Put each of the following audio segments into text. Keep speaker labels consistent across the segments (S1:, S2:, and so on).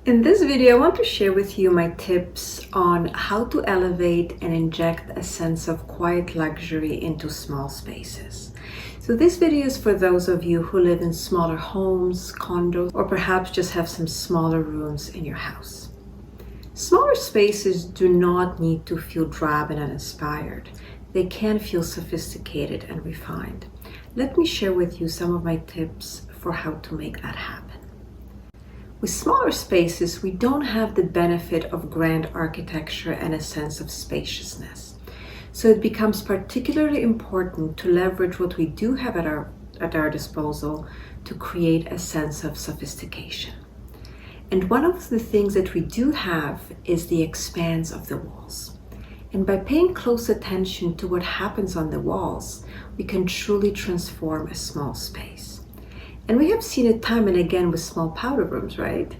S1: In this video, I want to share with you my tips on how to elevate and inject a sense of quiet luxury into small spaces. So this video is for those of you who live in smaller homes, condos, or perhaps just have some smaller rooms in your house. Smaller spaces do not need to feel drab and uninspired. They can feel sophisticated and refined. Let me share with you some of my tips for how to make that happen. With smaller spaces, we don't have the benefit of grand architecture and a sense of spaciousness. So it becomes particularly important to leverage what we do have at our disposal to create a sense of sophistication. And one of the things that we do have is the expanse of the walls. And by paying close attention to what happens on the walls, we can truly transform a small space. And we have seen it time and again with small powder rooms, right?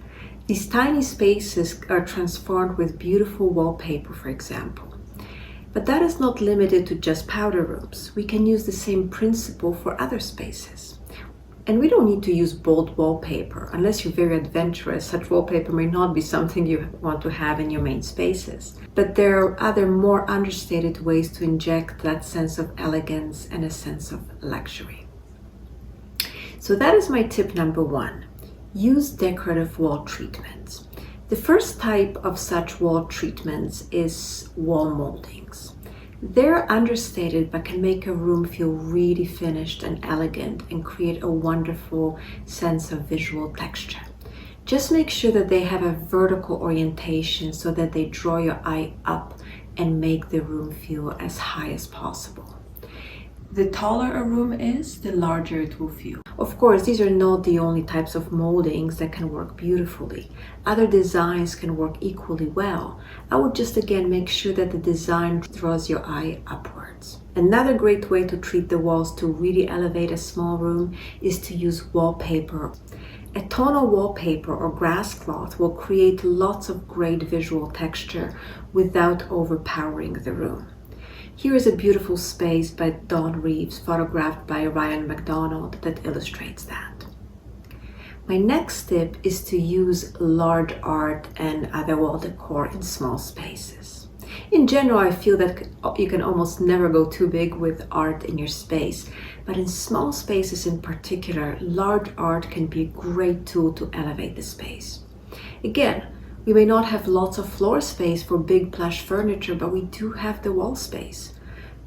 S1: These tiny spaces are transformed with beautiful wallpaper, for example. But that is not limited to just powder rooms. We can use the same principle for other spaces. And we don't need to use bold wallpaper. Unless you're very adventurous, such wallpaper may not be something you want to have in your main spaces. But there are other more understated ways to inject that sense of elegance and a sense of luxury. So that is my tip number one. Use decorative wall treatments. The first type of such wall treatments is wall moldings. They're understated but can make a room feel really finished and elegant and create a wonderful sense of visual texture. Just make sure that they have a vertical orientation so that they draw your eye up and make the room feel as high as possible. The taller a room is, the larger it will feel. Of course, these are not the only types of moldings that can work beautifully. Other designs can work equally well. I would just again make sure that the design draws your eye upwards. Another great way to treat the walls to really elevate a small room is to use wallpaper. A tonal wallpaper or grass cloth will create lots of great visual texture without overpowering the room. Here is a beautiful space by Dawn Reeves, photographed by Ryan McDonald, that illustrates that. My next tip is to use large art and other wall decor in small spaces. In general, I feel that you can almost never go too big with art in your space, but in small spaces in particular, large art can be a great tool to elevate the space. Again, we may not have lots of floor space for big plush furniture, but we do have the wall space.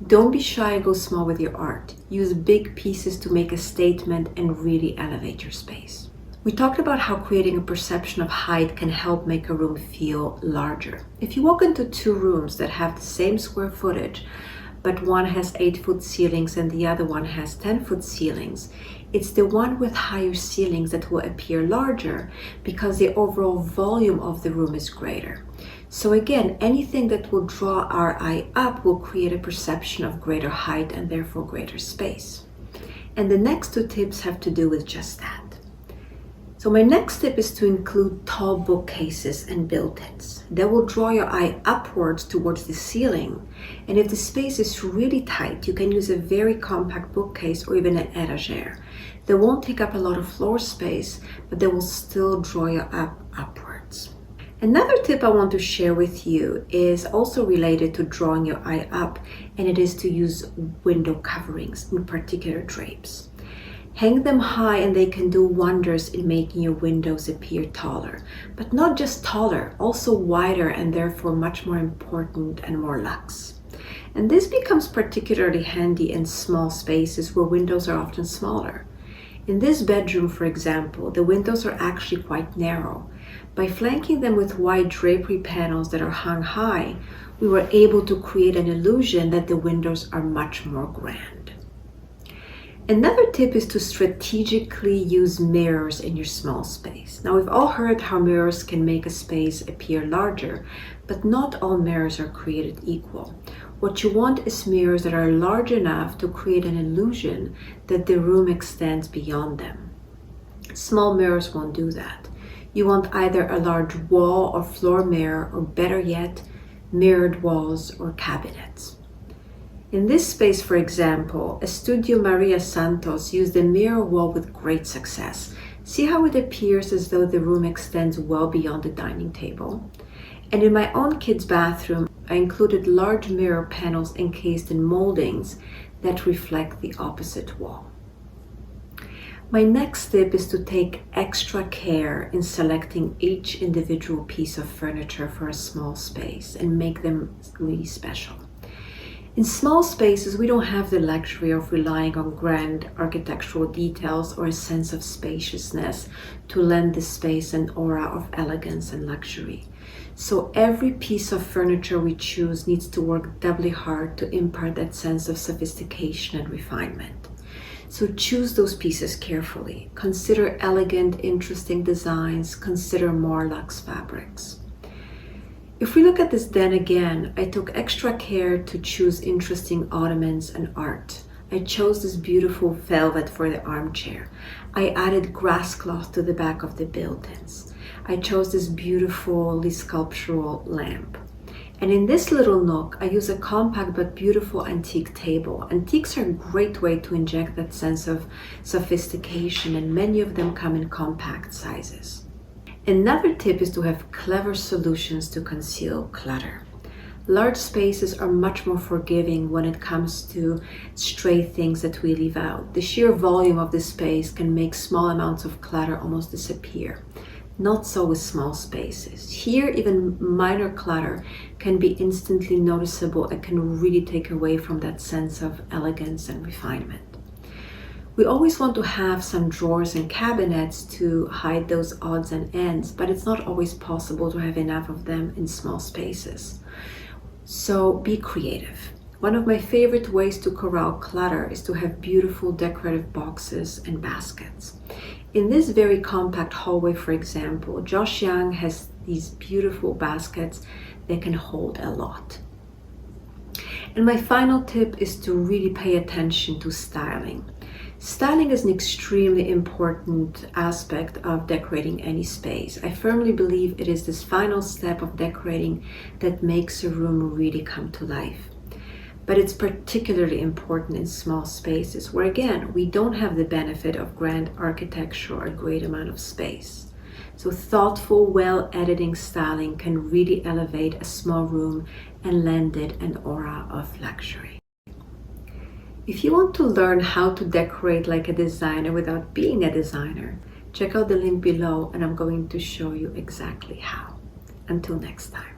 S1: Don't be shy and go small with your art. Use big pieces to make a statement and really elevate your space. We talked about how creating a perception of height can help make a room feel larger. If you walk into two rooms that have the same square footage, but one has 8-foot ceilings and the other one has 10-foot ceilings, it's the one with higher ceilings that will appear larger because the overall volume of the room is greater. So again, anything that will draw our eye up will create a perception of greater height and therefore greater space. And the next two tips have to do with just that. So my next tip is to include tall bookcases and built-ins. They will draw your eye upwards towards the ceiling. And if the space is really tight, you can use a very compact bookcase or even an étagère. They won't take up a lot of floor space, but they will still draw you upwards. Another tip I want to share with you is also related to drawing your eye up, and it is to use window coverings, in particular drapes. Hang them high and they can do wonders in making your windows appear taller. But not just taller, also wider and therefore much more important and more luxe. And this becomes particularly handy in small spaces where windows are often smaller. In this bedroom, for example, the windows are actually quite narrow. By flanking them with wide drapery panels that are hung high, we were able to create an illusion that the windows are much more grand. Another tip is to strategically use mirrors in your small space. Now, we've all heard how mirrors can make a space appear larger, but not all mirrors are created equal. What you want is mirrors that are large enough to create an illusion that the room extends beyond them. Small mirrors won't do that. You want either a large wall or floor mirror, or better yet, mirrored walls or cabinets. In this space, for example, a Studio Maria Santos used a mirror wall with great success, See how it appears as though the room extends well beyond the dining table? And in my own kids' bathroom, I included large mirror panels encased in moldings that reflect the opposite wall. My next tip is to take extra care in selecting each individual piece of furniture for a small space and make them really special. In small spaces, we don't have the luxury of relying on grand architectural details or a sense of spaciousness to lend the space an aura of elegance and luxury. So every piece of furniture we choose needs to work doubly hard to impart that sense of sophistication and refinement. So choose those pieces carefully. Consider elegant, interesting designs. Consider more luxe fabrics. If we look at this den again, I took extra care to choose interesting ottomans and art. I chose this beautiful velvet for the armchair. I added grass cloth to the back of the built-ins. I chose this beautifully sculptural lamp. And in this little nook, I use a compact but beautiful antique table. Antiques are a great way to inject that sense of sophistication, and many of them come in compact sizes. Another tip is to have clever solutions to conceal clutter. Large spaces are much more forgiving when it comes to stray things that we leave out. The sheer volume of the space can make small amounts of clutter almost disappear. Not so with small spaces. Here, even minor clutter can be instantly noticeable and can really take away from that sense of elegance and refinement. We always want to have some drawers and cabinets to hide those odds and ends, but it's not always possible to have enough of them in small spaces. So be creative. One of my favorite ways to corral clutter is to have beautiful decorative boxes and baskets. In this very compact hallway, for example, Josh Young has these beautiful baskets that can hold a lot. And my final tip is to really pay attention to styling. Styling is an extremely important aspect of decorating any space. I firmly believe it is this final step of decorating that makes a room really come to life. But it's particularly important in small spaces where, again, we don't have the benefit of grand architecture or a great amount of space. So thoughtful, well-editing styling can really elevate a small room and lend it an aura of luxury. If you want to learn how to decorate like a designer without being a designer, check out the link below and I'm going to show you exactly how. Until next time.